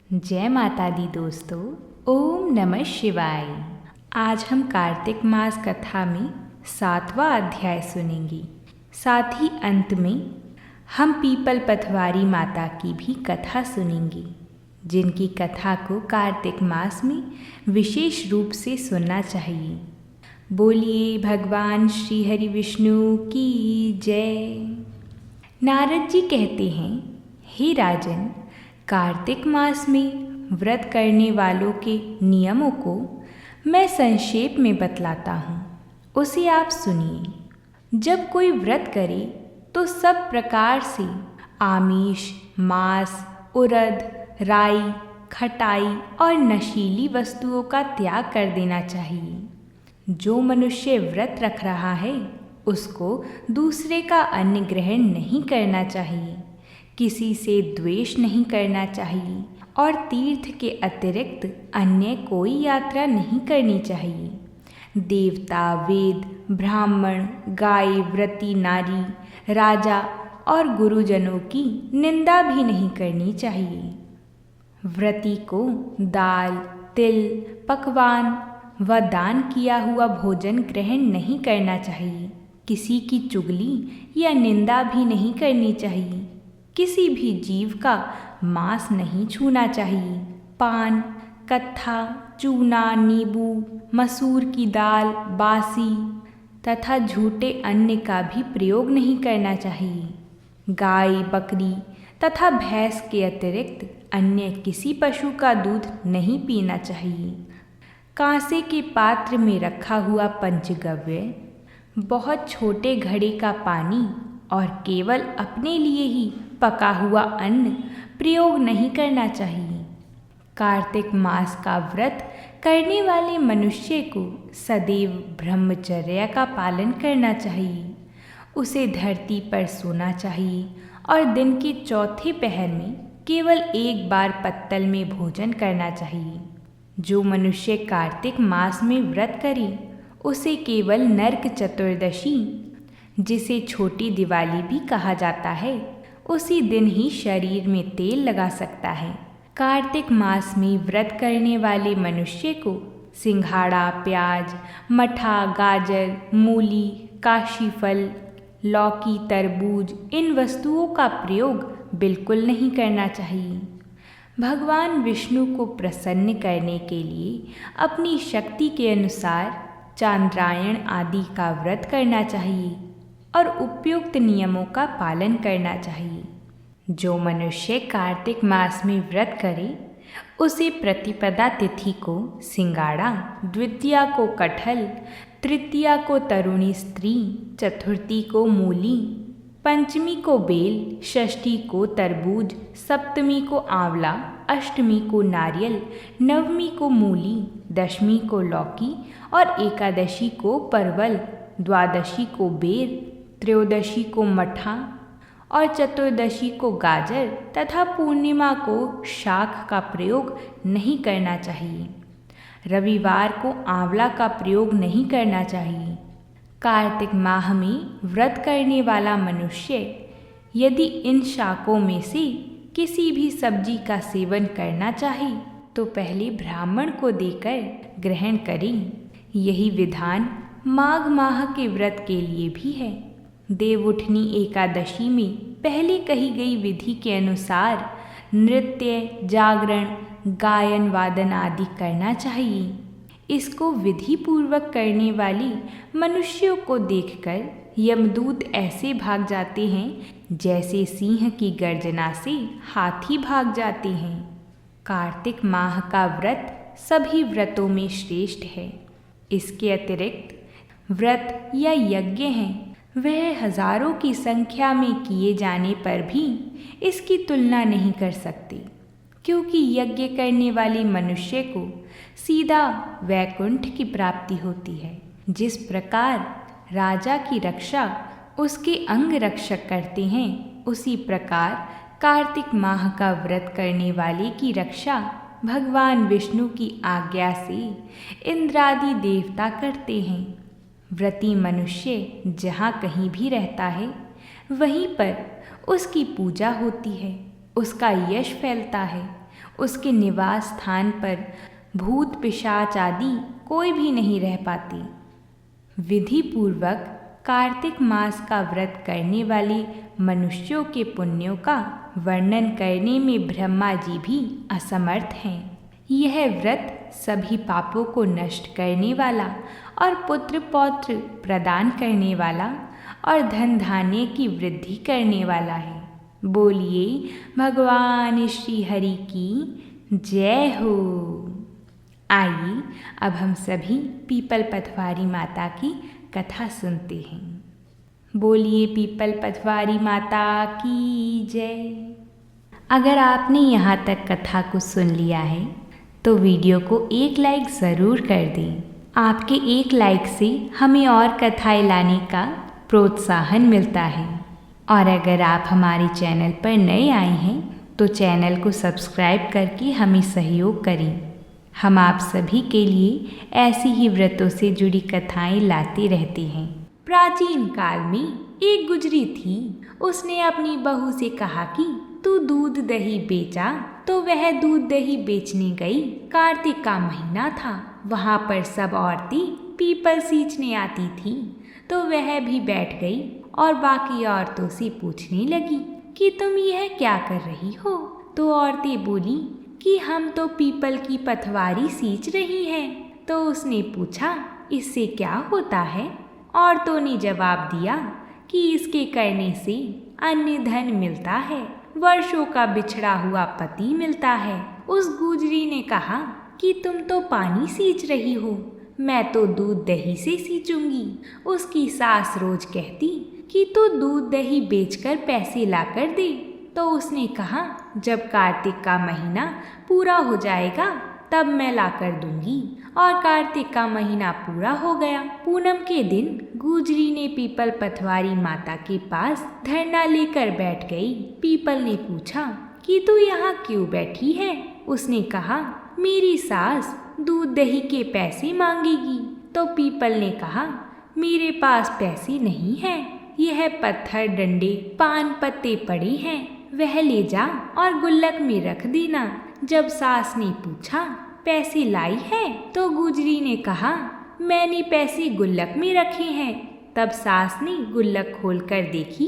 जय माता दी दोस्तों। ओम नमः शिवाय। आज हम कार्तिक मास कथा में 7वां अध्याय सुनेंगे। साथ ही अंत में हम पीपल पथवारी माता की भी कथा सुनेंगे, जिनकी कथा को कार्तिक मास में विशेष रूप से सुनना चाहिए। बोलिए भगवान श्री हरि विष्णु की जय। नारद जी कहते हैं, हे राजन, कार्तिक मास में व्रत करने वालों के नियमों को मैं संक्षेप में बतलाता हूँ, उसे आप सुनिए। जब कोई व्रत करे तो सब प्रकार से आमिष, मांस, उड़द, राई, खटाई और नशीली वस्तुओं का त्याग कर देना चाहिए। जो मनुष्य व्रत रख रहा है उसको दूसरे का अन्न ग्रहण नहीं करना चाहिए, किसी से द्वेष नहीं करना चाहिए और तीर्थ के अतिरिक्त अन्य कोई यात्रा नहीं करनी चाहिए। देवता, वेद, ब्राह्मण, गाय, व्रती नारी, राजा और गुरुजनों की निंदा भी नहीं करनी चाहिए। व्रती को दाल, तिल, पकवान व दान किया हुआ भोजन ग्रहण नहीं करना चाहिए। किसी की चुगली या निंदा भी नहीं करनी चाहिए। किसी भी जीव का मांस नहीं छूना चाहिए। पान, कत्था, चूना, नींबू, मसूर की दाल, बासी तथा झूठे अन्न का भी प्रयोग नहीं करना चाहिए। गाय, बकरी तथा भैंस के अतिरिक्त अन्य किसी पशु का दूध नहीं पीना चाहिए। कांसे के पात्र में रखा हुआ पंचगव्य, बहुत छोटे घड़े का पानी और केवल अपने लिए ही पका हुआ अन्न प्रयोग नहीं करना चाहिए। कार्तिक मास का व्रत करने वाले मनुष्य को सदैव ब्रह्मचर्य का पालन करना चाहिए। उसे धरती पर सोना चाहिए और दिन के चौथे पहर में केवल एक बार पत्तल में भोजन करना चाहिए। जो मनुष्य कार्तिक मास में व्रत करे उसे केवल नरक चतुर्दशी, जिसे छोटी दिवाली भी कहा जाता है, उसी दिन ही शरीर में तेल लगा सकता है। कार्तिक मास में व्रत करने वाले मनुष्य को सिंघाड़ा, प्याज, मठा, गाजर, मूली, काशी फल, लौकी, तरबूज इन वस्तुओं का प्रयोग बिल्कुल नहीं करना चाहिए। भगवान विष्णु को प्रसन्न करने के लिए अपनी शक्ति के अनुसार चांद्रायण आदि का व्रत करना चाहिए और उपयुक्त नियमों का पालन करना चाहिए। जो मनुष्य कार्तिक मास में व्रत करे उसे प्रतिपदा तिथि को सिंगाड़ा, द्वितीया को कटहल, तृतीया को तरुणी स्त्री, चतुर्थी को मूली, पंचमी को बेल, षष्ठी को तरबूज, सप्तमी को आंवला, अष्टमी को नारियल, नवमी को मूली, दशमी को लौकी और एकादशी को परवल, द्वादशी को बेर, त्रयोदशी को मठा और चतुर्दशी को गाजर तथा पूर्णिमा को शाक का प्रयोग नहीं करना चाहिए। रविवार को आंवला का प्रयोग नहीं करना चाहिए। कार्तिक माह में व्रत करने वाला मनुष्य यदि इन शाकों में से किसी भी सब्जी का सेवन करना चाहे तो पहले ब्राह्मण को देकर ग्रहण करें। यही विधान माघ माह के व्रत के लिए भी है। देवउठनी एकादशी में पहले कही गई विधि के अनुसार नृत्य, जागरण, गायन वादन आदि करना चाहिए। इसको विधि पूर्वक करने वाली मनुष्यों को देखकर यमदूत ऐसे भाग जाते हैं जैसे सिंह की गर्जना से हाथी भाग जाते हैं। कार्तिक माह का व्रत सभी व्रतों में श्रेष्ठ है। इसके अतिरिक्त व्रत या यज्ञ हैं, वह हजारों की संख्या में किए जाने पर भी इसकी तुलना नहीं कर सकते, क्योंकि यज्ञ करने वाले मनुष्य को सीधा वैकुंठ की प्राप्ति होती है। जिस प्रकार राजा की रक्षा उसके अंग रक्षक करते हैं, उसी प्रकार कार्तिक माह का व्रत करने वाले की रक्षा भगवान विष्णु की आज्ञा से इंद्रादि देवता करते हैं। व्रती मनुष्य जहाँ कहीं भी रहता है वहीं पर उसकी पूजा होती है, उसका यश फैलता है, उसके निवास स्थान पर भूत पिशाच आदि कोई भी नहीं रह पाते। विधि पूर्वक कार्तिक मास का व्रत करने वाले मनुष्यों के पुण्यों का वर्णन करने में ब्रह्मा जी भी असमर्थ हैं। यह व्रत सभी पापों को नष्ट करने वाला और पुत्र पौत्र प्रदान करने वाला और धन धान्य की वृद्धि करने वाला है। बोलिए भगवान श्री हरि की जय हो। आइए अब हम सभी पीपल पथवारी माता की कथा सुनते हैं। बोलिए पीपल पथवारी माता की जय। अगर आपने यहाँ तक कथा को सुन लिया है तो वीडियो को एक लाइक ज़रूर कर दें। आपके एक लाइक से हमें और कथाएं लाने का प्रोत्साहन मिलता है। और अगर आप हमारे चैनल पर नए आए हैं तो चैनल को सब्सक्राइब करके हमें सहयोग करें। हम आप सभी के लिए ऐसी ही व्रतों से जुड़ी कथाएं लाते रहते हैं। प्राचीन काल में एक गुजरी थी। उसने अपनी बहू से कहा कि तू दूध दही बेचा, तो वह दूध दही बेचने गई। कार्तिक का महीना था। वहाँ पर सब औरतें पीपल सींचने आती थीं, तो वह भी बैठ गई और बाकी औरतों से पूछने लगी कि तुम यह क्या कर रही हो। तो औरतें बोली कि हम तो पीपल की पथवारी सींच रही हैं। तो उसने पूछा इससे क्या होता है। औरतों ने जवाब दिया कि इसके करने से अन्य धन मिलता है, वर्षों का बिछड़ा हुआ पति मिलता है। उस गुजरी ने कहा कि तुम तो पानी सींच रही हो, मैं तो दूध दही से सींचूंगी। उसकी सास रोज कहती कि तू दूध दही बेचकर पैसे लाकर दे। तो उसने कहा जब कार्तिक का महीना पूरा हो जाएगा तब मैं लाकर दूंगी। और कार्तिक का महीना पूरा हो गया। पूनम के दिन गुजरी ने पीपल पथवारी माता के पास धरना लेकर बैठ गई। पीपल ने पूछा कि तू यहाँ क्यों बैठी है। उसने कहा मेरी सास दूध दही के पैसे मांगेगी। तो पीपल ने कहा मेरे पास पैसे नहीं हैं, यह पत्थर डंडे पान पत्ते पड़े हैं, वह ले जा और गुल्लक में रख देना। जब सास ने पूछा पैसे लाई है, तो गुजरी ने कहा मैंने पैसे गुल्लक में रखे हैं। तब सास ने गुल्लक खोलकर देखी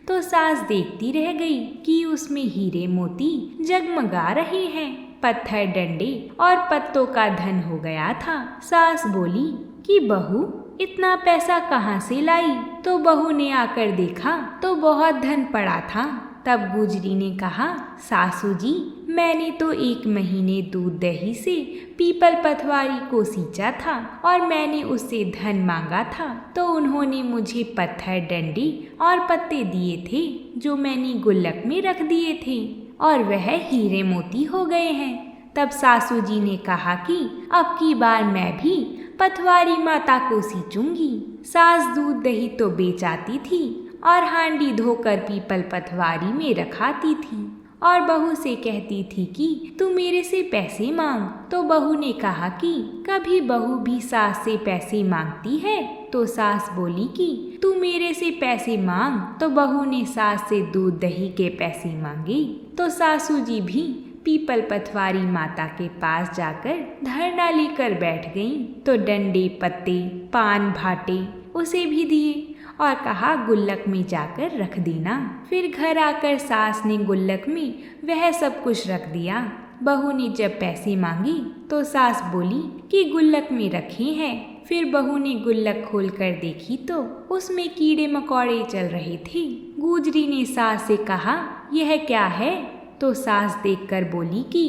तो सास देखती रह गई कि उसमें हीरे मोती जगमगा रहे हैं। पत्थर डंडे और पत्तों का धन हो गया था। सास बोली कि बहू इतना पैसा कहाँ से लाई। तो बहू ने आकर देखा तो बहुत धन पड़ा था। तब गुजरी ने कहा सासू जी मैंने तो 1 महीने दूध दही से पीपल पथवारी को सींचा था और मैंने उससे धन मांगा था, तो उन्होंने मुझे पत्थर डंडे और पत्ते दिए थे जो मैंने गुल्लक में रख दिए थे और वह हीरे मोती हो गए हैं। तब सासू जी ने कहा कि अब की बार मैं भी पथवारी माता को सींचूंगी। सास दूध दही तो बेचाती थी और हांडी धोकर पीपल पथवारी में रखाती थी और बहू से कहती थी कि तू मेरे से पैसे मांग। तो बहू ने कहा कि कभी बहू भी सास से पैसे मांगती है। तो सास बोली कि तू मेरे से पैसे मांग। तो बहू ने सास से दूध दही के पैसे मांगे। तो सासू जी भी पीपल पथवारी माता के पास जाकर धरना लेकर बैठ गईं। तो डंडे पत्ते पान भाटे उसे भी दिए और कहा गुल्लक में जाकर रख देना। फिर घर आकर सास ने गुल्लक में वह सब कुछ रख दिया। बहू ने जब पैसे मांगे तो सास बोली कि गुल्लक में रखे हैं। फिर बहू ने गुल्लक खोलकर देखी तो उसमें कीड़े मकोड़े चल रहे थे। गुजरी ने सास से कहा यह क्या है। तो सास देखकर बोली कि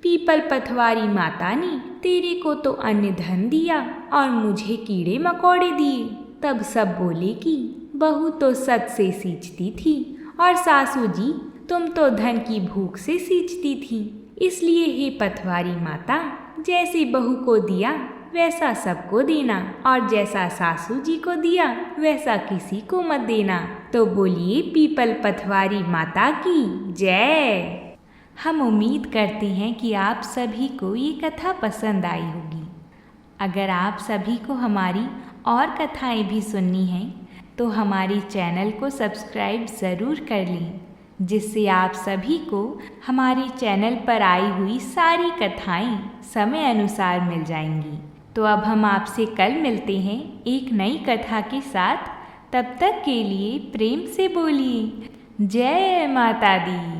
पीपल पथवारी माता ने तेरे को तो अन्न धन दिया और मुझे कीड़े मकोड़े दिए। तब सब बोले कि बहू तो सच से सींचती थी और सासू जी तुम तो धन की भूख से सींचती थी। इसलिए हे पथवारी माता जैसे बहू को दिया वैसा सबको देना और जैसा सासू जी को दिया वैसा किसी को मत देना। तो बोलिए पीपल पथवारी माता की जय। हम उम्मीद करते हैं कि आप सभी को ये कथा पसंद आई होगी। अगर आप सभी को हमारी और कथाएं भी सुननी हैं तो हमारे चैनल को सब्सक्राइब ज़रूर कर लें। जिससे आप सभी को हमारे चैनल पर आई हुई सारी कथाएं समय अनुसार मिल जाएंगी। तो अब हम आपसे कल मिलते हैं एक नई कथा के साथ। तब तक के लिए प्रेम से बोलिए जय माता दी।